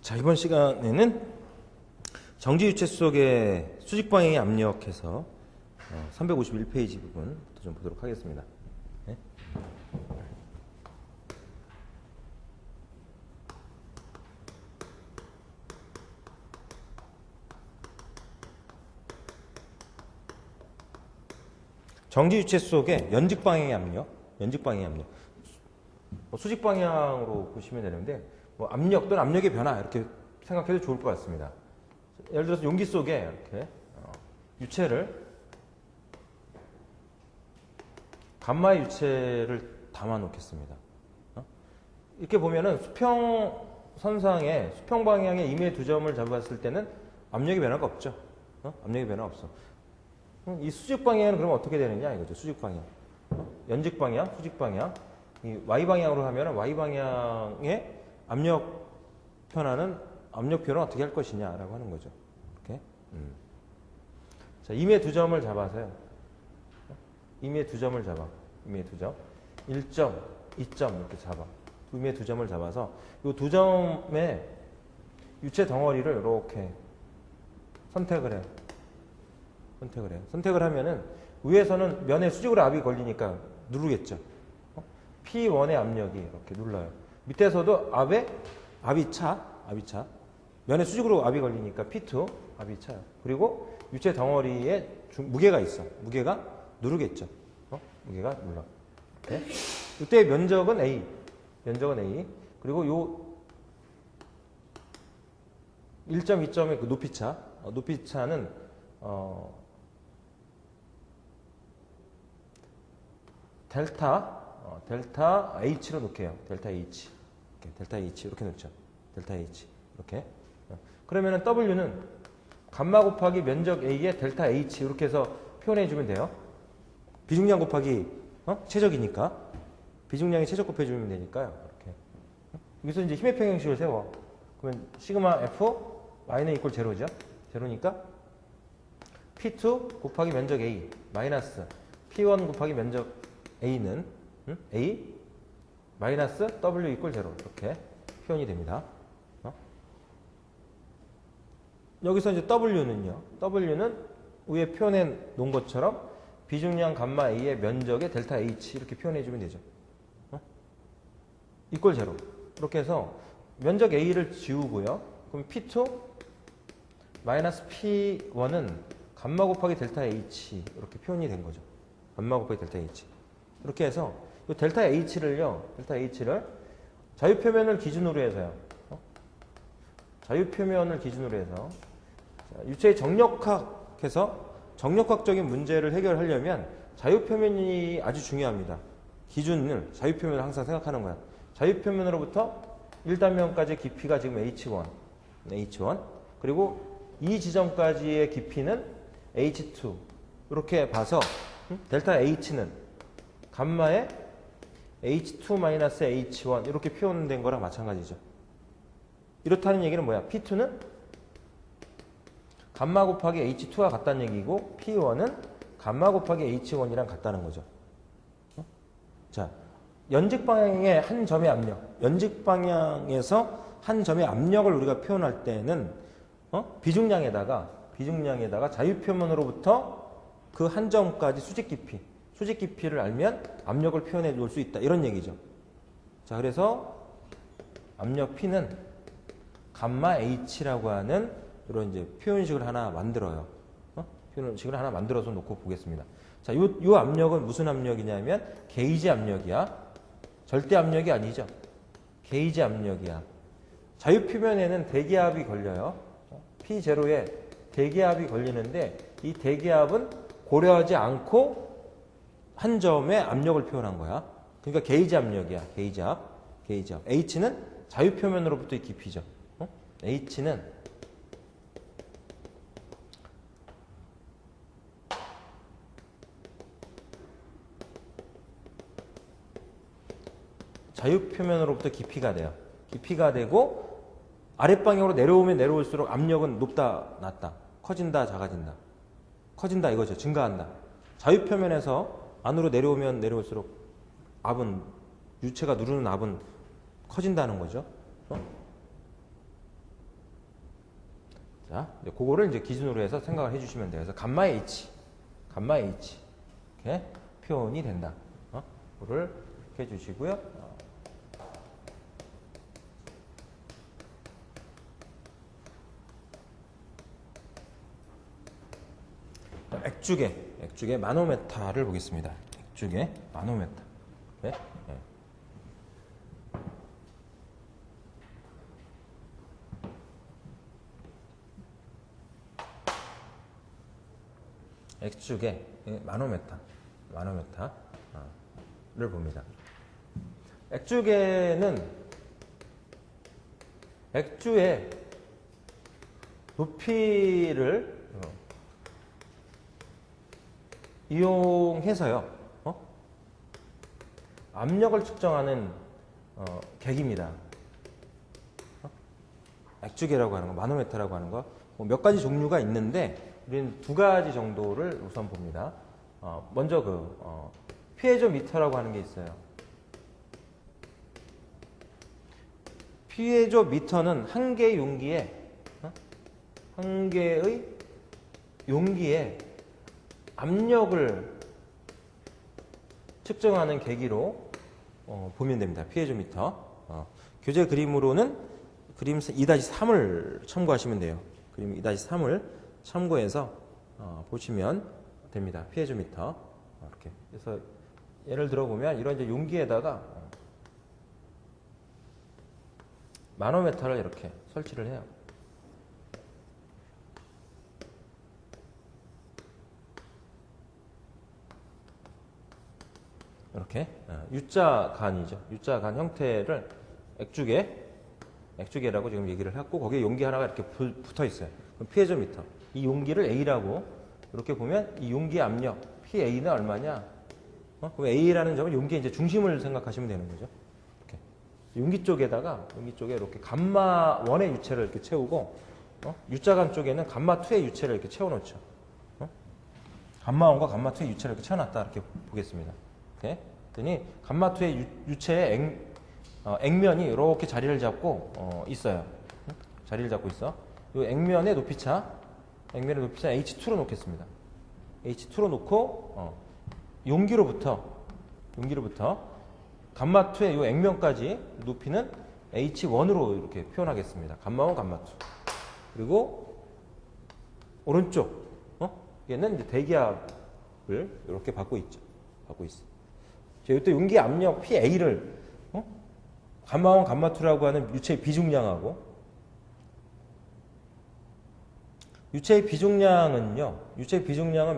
자, 이번 시간에는 정지 유체 속의 수직 방향의 압력해서 351페이지 부분 좀 보도록 하겠습니다. 네? 정지 유체 속의 연직 방향의 압력, 수직 방향으로 보시면 되는데, 압력 또는 압력의 변화 이렇게 생각해도 좋을 것 같습니다. 예를 들어서 용기 속에 이렇게 유체를 감마의 유체를 담아 놓겠습니다. 이렇게 보면은 수평선상에 수평 방향의 임의 두 점을 잡았을 때는 압력의 변화가 없죠. 압력의 변화 없어. 이 수직 방향은 그러면 어떻게 되느냐 이거죠. 수직 방향, 연직 방향, 수직 방향. 이 y 방향으로 하면은 y 방향의 압력 변화는 압력 표현을 어떻게 할 것이냐라고 하는 거죠. 이렇게. 자, 임의 두 점을 잡아서요. 임의 두 점을 잡아. 임의 두 점. 1점, 2점 이렇게 잡아. 임의 두 점을 잡아서 이 두 점의 유체 덩어리를 이렇게 선택을 해. 선택을 하면은 위에서는 면에 수직으로 압이 걸리니까 누르겠죠. P1의 압력이 이렇게 눌러요. 밑에서도 압이 차. 면에 수직으로 압이 걸리니까 P2 압이 차요. 그리고 유체 덩어리에 무게가 있어. 무게가 누르겠죠. 무게가 눌러. 이렇게. 이때 면적은 A. 그리고 요 1점, 2점의 그 높이차. 높이차는 델타 H로 놓게요. 델타 H 이렇게 놓죠. 델타 H 이렇게. 그러면은 W는 감마 곱하기 면적 A의 델타 H 이렇게 해서 표현해 주면 돼요. 비중량 곱하기 최적이니까 비중량이 최적 곱해주면 되니까요. 이렇게. 여기서 이제 힘의 평형식을 세워. 그러면 시그마 F Y는 이퀄 제로죠. 제로니까 P2 곱하기 면적 A 마이너스 P1 곱하기 면적 A는 A 마이너스 W 이퀄 제로 이렇게 표현이 됩니다. 여기서 이제 W는요. W는 위에 표현해 놓은 것처럼 비중량 감마 A의 면적의 델타 H 이렇게 표현해 주면 되죠. 이퀄 제로 이렇게 해서 면적 A를 지우고요. 그럼 P2 마이너스 P1은 감마 곱하기 델타 H 이렇게 표현이 된 거죠. 감마 곱하기 델타 H 이렇게 해서 이 델타 H를 자유표면을 기준으로 해서요. 자유표면을 기준으로 해서 유체의 정력학적인 문제를 해결하려면 자유표면이 아주 중요합니다. 기준을 자유표면을 항상 생각하는 거야. 자유표면으로부터 1단면까지의 깊이가 지금 H1 그리고 이 지점까지의 깊이는 H2 이렇게 봐서 델타 H는 감마의 H2-H1 이렇게 표현된 거랑 마찬가지죠. 이렇다는 얘기는 뭐야? P2는 감마 곱하기 H2와 같다는 얘기고 P1은 감마 곱하기 H1이랑 같다는 거죠. 자, 연직 방향의 한 점의 압력, 연직 방향에서 한 점의 압력을 우리가 표현할 때는 비중량에다가 자유표면으로부터 그 한 점까지 수직 깊이를 알면 압력을 표현해 줄 수 있다. 이런 얘기죠. 자, 그래서 압력 P는 감마 H라고 하는 이런 이제 표현식을 하나 만들어요. 표현식을 하나 만들어서 놓고 보겠습니다. 자, 요 압력은 무슨 압력이냐면 게이지 압력이야. 절대 압력이 아니죠. 게이지 압력이야. 자유표면에는 대기압이 걸려요. P0에 대기압이 걸리는데 이 대기압은 고려하지 않고 한 점의 압력을 표현한 거야. 그러니까 게이지 압력이야. 게이지압. H는 자유표면으로부터의 깊이죠. H는 자유표면으로부터 깊이가 돼요. 깊이가 되고 아랫방향으로 내려오면 내려올수록 압력은 높다, 낮다, 커진다, 작아진다. 커진다 이거죠. 증가한다. 자유표면에서 안으로 내려오면 내려올수록 유체가 누르는 압은 커진다는 거죠. 자, 이제 그거를 이제 기준으로 해서 생각을 해주시면 돼요. 그래서 감마 H 이렇게 표현이 된다. 그거를 이렇게 해주시고요. 액죽의 마노메타를 보겠습니다. 액죽의 마노메타. 네? 네. 액죽의 마노메타를 봅니다. 액죽의 높이를 이용해서요, 압력을 측정하는 객입니다. 액주계라고 하는 거, 마노메터라고 하는 거, 몇 가지 종류가 있는데 우리는 두 가지 정도를 우선 봅니다. 먼저 피에조 미터라고 하는 게 있어요. 피에조 미터는 한 개의 용기에 압력을 측정하는 계기로 보면 됩니다. 피에조 미터. 교재 그림으로는 그림 2-3을 참고하시면 돼요. 그림 2-3을 참고해서 보시면 됩니다. 피에조 미터. 이렇게. 그래서 예를 들어 보면 이런 이제 용기에다가 마노메터를 이렇게 설치를 해요. 이렇게 U자간이죠. U자간 형태를 액주계라고 지금 얘기를 했고 거기에 용기 하나가 이렇게 붙어 있어요. 그럼 피에조미터. 이 용기를 A라고 이렇게 보면 이 용기의 압력 PA는 얼마냐? 그럼 A라는 점은 용기의 이제 중심을 생각하시면 되는 거죠. 이렇게 용기 쪽에 이렇게 감마 1의 유체를 이렇게 채우고 U자간 쪽에는 감마 2의 유체를 이렇게 채워놓죠. 감마 1과 감마 2의 유체를 이렇게 채워놨다 이렇게 보겠습니다. 그랬더니 감마2의 유체의 액면이 이렇게 자리를 잡고 있어요. 자리를 잡고 있어. 이 액면의 높이차 H2로 놓겠습니다. H2로 놓고 용기로부터 감마2의 이 액면까지 높이는 H1으로 이렇게 표현하겠습니다. 감마1, 감마2. 그리고 오른쪽 얘는 이제 대기압을 이렇게 받고 있어. 이때 용기 압력 PA를 감마1, 감마2라고 하는 유체의 비중량하고 유체의 비중량은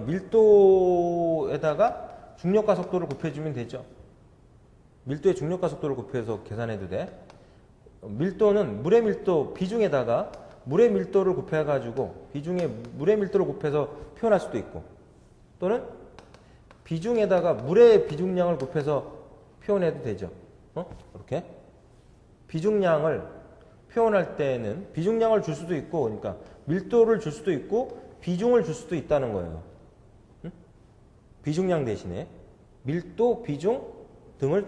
밀도에다가 중력과 속도를 곱해주면 되죠. 밀도의 중력과 속도를 곱해서 계산해도 돼. 밀도는 물의 밀도 비중에다가 물의 밀도를 곱해가지고 비중에 물의 밀도를 곱해서 표현할 수도 있고 또는 비중에다가 물의 비중량을 곱해서 표현해도 되죠. 이렇게 비중량을 표현할 때는 비중량을 줄 수도 있고 그러니까 밀도를 줄 수도 있고 비중을 줄 수도 있다는 거예요. 비중량 대신에 밀도, 비중 등을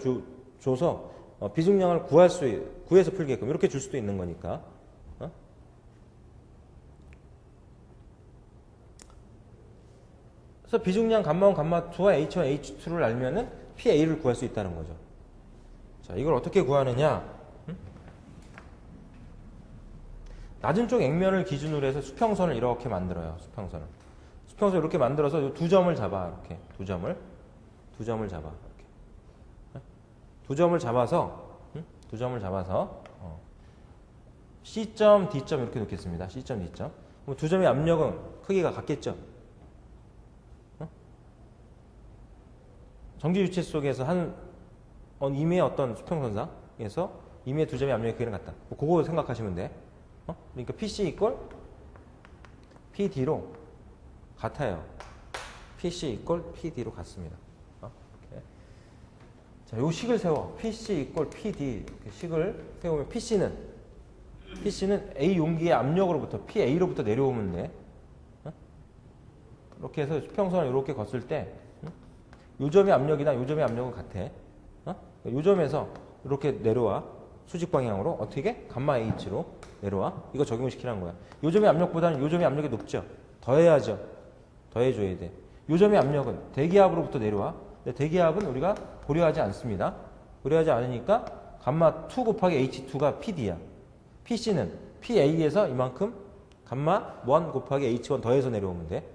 줘서 비중량을 구해서 풀게끔 이렇게 줄 수도 있는 거니까. 그래서 비중량 감마1, 감마2와 H1, H2를 알면은 PA를 구할 수 있다는 거죠. 자, 이걸 어떻게 구하느냐? 낮은 쪽 액면을 기준으로 해서 수평선을 이렇게 만들어요. 수평선을 이렇게 만들어서 두 점을 잡아. 이렇게 두 점을 잡아. 이렇게 두 점을 잡아서 C점, D점 이렇게 놓겠습니다. C점, D점. 그럼 두 점의 압력은 크기가 같겠죠. 정지 유체 속에서 임의의 어떤 수평선상에서 임의의 두 점의 압력의 크기는 같다. 그거 생각하시면 돼. 그러니까 PC 이퀄 PD로 같아요. PC 이퀄 PD로 같습니다. 자, 요 식을 세워. PC 이퀄 PD 이렇게 식을 세우면 PC는 A 용기의 압력으로부터 PA로부터 내려오면 돼. 이렇게 해서 수평선을 이렇게 걷을 때 요 점의 압력이나 요 점의 압력은 같아. 요 점에서 이렇게 내려와. 수직 방향으로 어떻게? 감마 H로 내려와. 이거 적용시키라는 거야. 요점의 압력보다는 요점의 압력이 높죠. 더해야죠. 더해줘야 돼. 요점의 압력은 대기압으로부터 내려와. 근데 대기압은 우리가 고려하지 않습니다. 고려하지 않으니까 감마 2 곱하기 H2가 PD야. PC는 PA에서 이만큼 감마 1 곱하기 H1 더해서 내려오면 돼.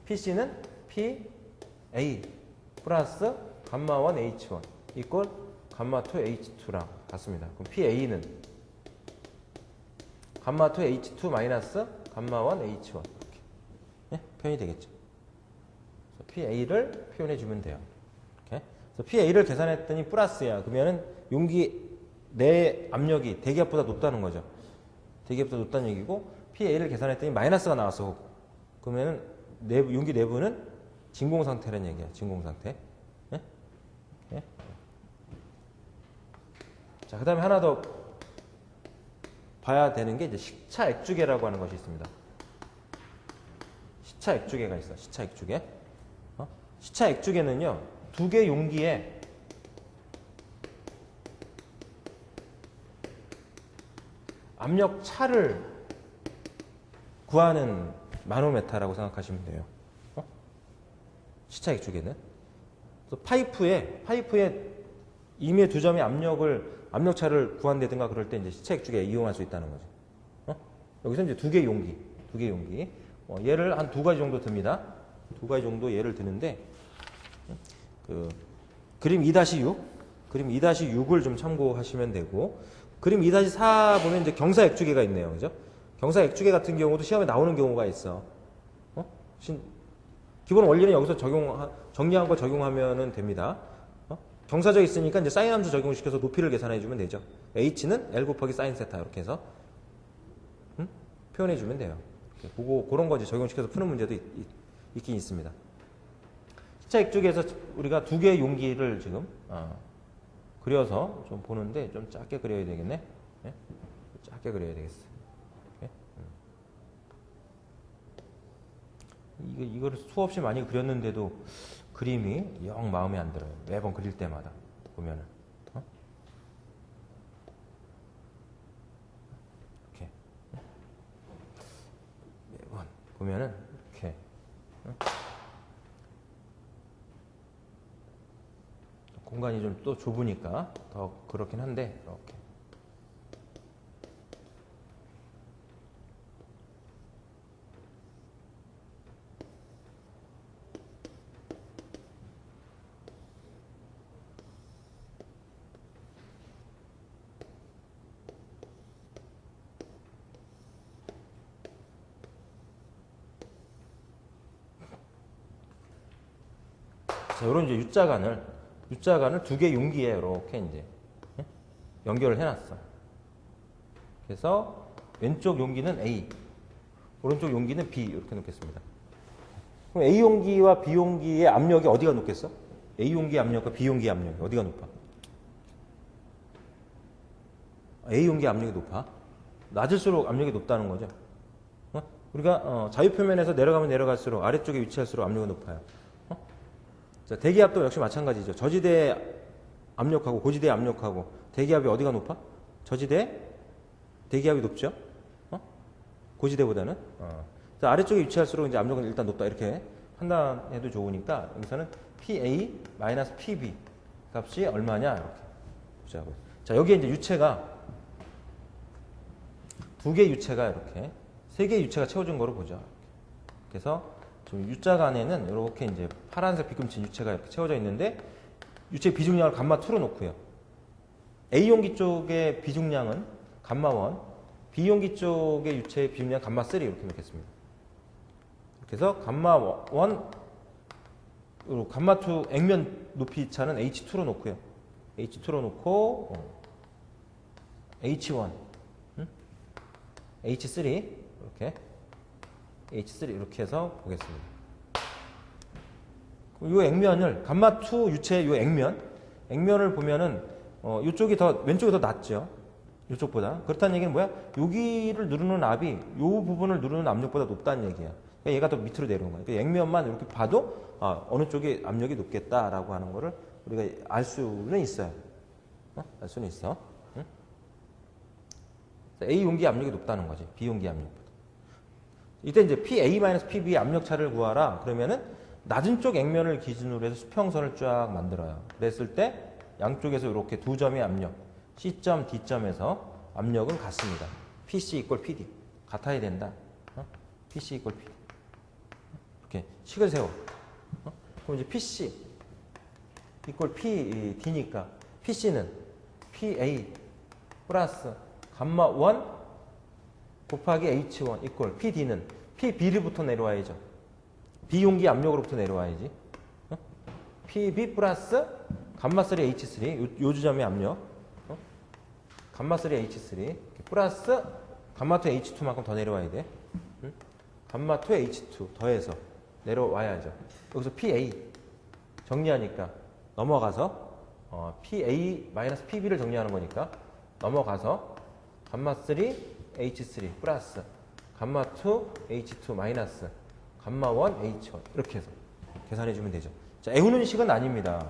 PC는 PA 플러스 감마 1 H1 이꼴 감마 2 H2랑 같습니다. 그럼 PA는 감마 2 H2 마이너스 감마 1 H1 이렇게 네? 표현이 되겠죠. PA를 표현해 주면 돼요. 이렇게. 그래서 PA를 계산했더니 플러스야. 그러면은 용기 내 압력이 대기압보다 높다는 거죠. 대기압보다 높다는 얘기고 PA를 계산했더니 마이너스가 나왔어. 그러면은 용기 내부는 진공 상태라는 얘기야. 진공 상태. 네? 네? 자, 그다음에 하나 더 봐야 되는 게 이제 시차 액주계라고 하는 것이 있습니다. 시차 액주계가 있어. 시차 액주계. 시차 액주계는요. 두 개 용기에 압력 차를 구하는 마노메타라고 생각하시면 돼요. 시차 액주계는. 파이프에 임의 두 점의 압력 차를 구한다든가 그럴 때 이제 시차 액주계 이용할 수 있다는 거죠. 여기서 이제 두 개 용기. 얘를 한 두 가지 정도 듭니다. 두 가지 정도 예를 드는데, 그림 2-6, 그림 2-6을 좀 참고하시면 되고, 그림 2-4 보면 이제 경사 액주계가 있네요. 그죠? 경사 액주계 같은 경우도 시험에 나오는 경우가 있어. 기본 원리는 여기서 정리한 거 적용하면 됩니다. 경사적 있으니까 이제 사인 함수 적용시켜서 높이를 계산해 주면 되죠. H는 L 곱하기 사인 세타 이렇게 해서 표현해 주면 돼요. 그런 거 이제 적용시켜서 푸는 문제도 있긴 있습니다. 시차 액주계에서 우리가 두 개의 용기를 지금 그려서 좀 보는데 좀 작게 그려야 되겠네. 네? 작게 그려야 되겠어. 이거를 수없이 많이 그렸는데도 그림이 영 마음에 안 들어요. 매번 그릴 때마다 보면은. 이렇게. 매번 보면은 이렇게. 공간이 좀 또 좁으니까 더 그렇긴 한데 이렇게. 자, 요런 이제 U자간을 두 개 용기에 이렇게 이제 연결을 해놨어. 그래서 왼쪽 용기는 A, 오른쪽 용기는 B 이렇게 놓겠습니다. 그럼 A 용기와 B 용기의 압력이 어디가 높겠어? A 용기 압력과 B 용기 압력이 어디가 높아? A 용기 압력이 높아. 낮을수록 압력이 높다는 거죠. 우리가 자유표면에서 내려가면 내려갈수록 아래쪽에 위치할수록 압력이 높아요. 자, 대기압도 역시 마찬가지죠. 저지대 압력하고 고지대 압력하고 대기압이 어디가 높아? 저지대 대기압이 높죠. 고지대보다는. 자, 아래쪽에 위치할수록 이제 압력은 일단 높다 이렇게 판단해도 좋으니까 여기서는 PA-PB 값이 얼마냐 이렇게 보자고요. 자, 여기에 이제 유체가 두 개 유체가 이렇게 세 개 유체가 채워진 거로 보죠. 그래서 지금 U자간에는 이렇게 이제 파란색 빗금친 유체가 이렇게 채워져 있는데 유체 비중량을 감마 2로 놓고요. A 용기 쪽의 비중량은 감마 1, B 용기 쪽의 유체의 비중량 감마 3 이렇게 놓겠습니다. 그래서 감마 1, 감마 2 액면 높이 차는 H2로 놓고요. H2로 놓고 H1, H3 이렇게 H3 이렇게 해서 보겠습니다. 이 액면을 감마2 유체의 이 액면을 보면은 이쪽이 왼쪽이 더 낮죠. 이쪽보다. 그렇다는 얘기는 뭐야? 여기를 누르는 압이 이 부분을 누르는 압력보다 높다는 얘기야. 그러니까 얘가 더 밑으로 내려온 거야. 그러니까 액면만 이렇게 봐도 어느 쪽이 압력이 높겠다라고 하는 거를 우리가 알 수는 있어요. 알 수는 있어. 응? A 용기 압력이 높다는 거지. B 용기 압력보다. 이때 이제 PA-PB 압력차를 구하라. 그러면은 낮은 쪽 액면을 기준으로 해서 수평선을 쫙 만들어요. 그랬을 때 양쪽에서 이렇게 두 점의 압력, C점, D점에서 압력은 같습니다. PC equal PD. 같아야 된다. PC equal PD. 이렇게 식을 세워. 그럼 이제 PC equal PD니까 PC는 PA 플러스 감마 1 곱하기 H1 equal PD는 PB로부터 내려와야죠. B 용기 압력으로부터 내려와야지. PB 플러스 감마 3 H3 요 주점의 압력. 감마 3 H3 플러스 감마 2 H2만큼 더 내려와야 돼. 감마 2 H2 더해서 내려와야죠. 여기서 PA 정리하니까 넘어가서 PA-PB를 정리하는 거니까 넘어가서 감마 3 H3 플러스 감마 2 H2 마이너스 감마 1 H1 이렇게 해서 계산해 주면 되죠. 자, 애우는 식은 아닙니다.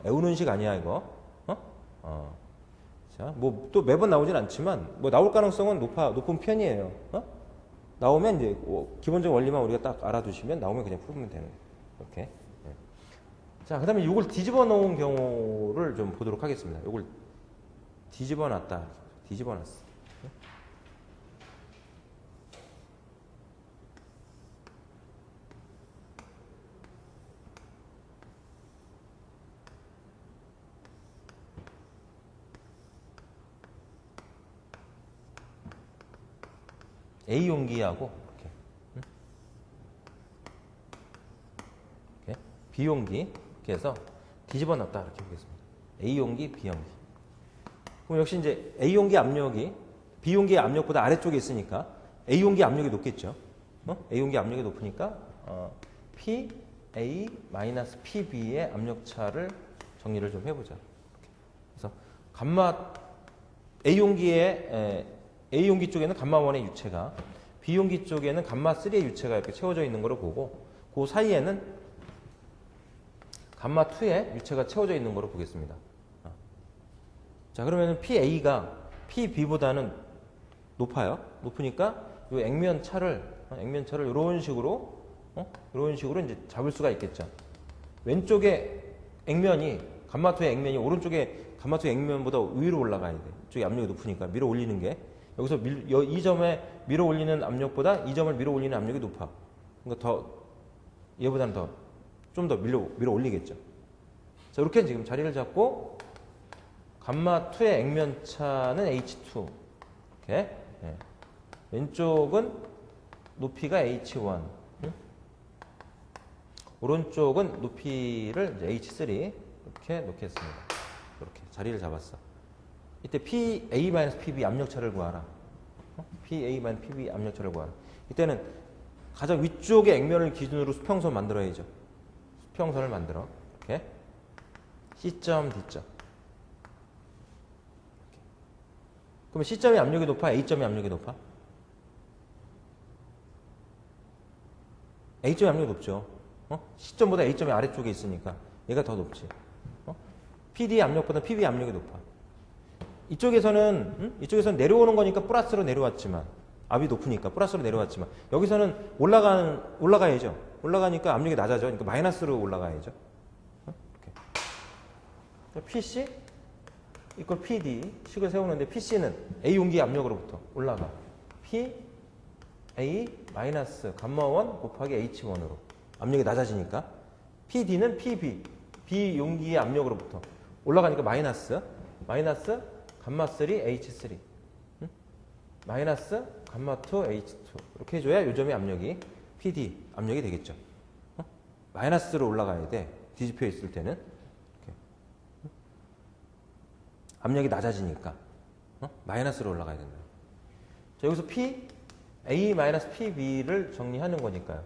애우는 식 아니야 이거. 자, 뭐 또 매번 나오진 않지만 뭐 나올 가능성은 높은 편이에요. 나오면 이제 기본적 원리만 우리가 딱 알아두시면 나오면 그냥 풀면 되는 거예요. 이렇게. 네. 자, 그다음에 이걸 뒤집어 놓은 경우를 좀 보도록 하겠습니다. 이걸 뒤집어 놨다. 뒤집어 놨어. A 용기하고 이렇게 B 용기 이렇게 해서 뒤집어 놨다 이렇게 보겠습니다. A 용기, B 용기. 그럼 역시 이제 A 용기 압력이 B 용기의 압력보다 아래쪽에 있으니까 A 용기 압력이 높겠죠. A 용기 압력이 높으니까 PA-PB의 압력차를 정리를 좀 해보자. 그래서 감마 A 용기 쪽에는 감마 1의 유체가, B 용기 쪽에는 감마 3의 유체가 이렇게 채워져 있는 거를 보고, 그 사이에는 감마 2의 유체가 채워져 있는 거로 보겠습니다. 자, 그러면 PA가 PB보다는 높아요. 높으니까 이 액면차를 이런 식으로 이제 잡을 수가 있겠죠. 왼쪽에 액면이 감마 2의 액면이 오른쪽에 감마 2의 액면보다 위로 올라가야 돼. 이쪽에 압력이 높으니까 밀어 올리는 게 여기서 이 점에 밀어 올리는 압력보다 이 점을 밀어 올리는 압력이 높아. 그러니까 얘보다는 좀 더 밀어 올리겠죠. 자, 이렇게 지금 자리를 잡고 감마 2의 액면차는 H2. 이렇게. 네. 왼쪽은 높이가 H1. 오른쪽은 높이를 이제 H3 이렇게 놓겠습니다. 이렇게 자리를 잡았어. 이때 PA-PB 압력차를 구하라. PA-PB 압력차를 구하라. 이때는 가장 위쪽의 액면을 기준으로 수평선 만들어야죠. 수평선을 만들어. 이렇게. C점, D점. 그러면 C점의 압력이 높아? A점의 압력이 높아? A점의 압력이 높죠. C점보다 A점이 아래쪽에 있으니까 얘가 더 높지. PD의 압력보다 PB의 압력이 높아. 이쪽에서는 내려오는 거니까 플러스로 내려왔지만, 압이 높으니까 플러스로 내려왔지만, 여기서는 올라가야죠. 올라가니까 압력이 낮아져. 그러니까 마이너스로 올라가야죠. 이렇게. PC 이걸 PD 식을 세우는데 PC는 A 용기 압력으로부터 올라가. P A 마이너스 감마 1 곱하기 H1으로 압력이 낮아지니까 PD는 PB B 용기의 압력으로부터 올라가니까 마이너스 감마 3 H3 마이너스 감마 2 H2 이렇게 해줘야 요점의 압력이 PD 압력이 되겠죠. 마이너스로 올라가야 돼. 뒤집혀 있을 때는 이렇게. 압력이 낮아지니까 마이너스로 올라가야 된다. 자, 여기서 A-PB를 정리하는 거니까요.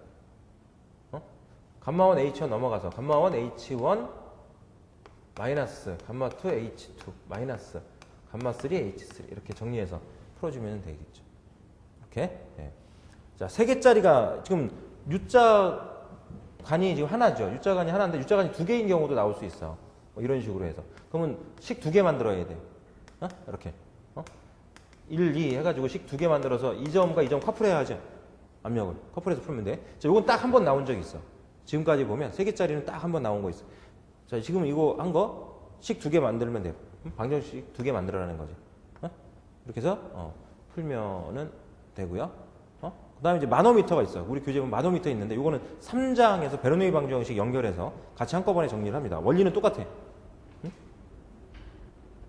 감마 1 H1 넘어가서 감마 1 H1 마이너스 감마 2 H2 마이너스 감마 3 H3 이렇게 정리해서 풀어주면 되겠죠. 이렇게. 네. 자, 3개짜리가 지금 U자간이 지금 하나죠. U자간이 하나인데 U자간이 2개인 경우도 나올 수 있어. 뭐 이런 식으로 해서. 그러면 식 2개 만들어야 돼. 이렇게. 1, 2 해가지고 식 두 개 만들어서 이 점과 이 점 커플해야 하죠. 압력을. 커플해서 풀면 돼. 자, 이건 딱 한 번 나온 적이 있어. 지금까지 보면 세 개짜리는 딱 한 번 나온 거 있어. 자, 지금 이거 한 거 식 두 개 만들면 돼요. 방정식 두 개 만들어라는 거지. 이렇게 해서 풀면은 되고요. 그 다음에 이제 마노미터가 있어요. 우리 교재 보면 마노미터 있는데 이거는 3장에서 베르노이 방정식 연결해서 같이 한꺼번에 정리를 합니다. 원리는 똑같아.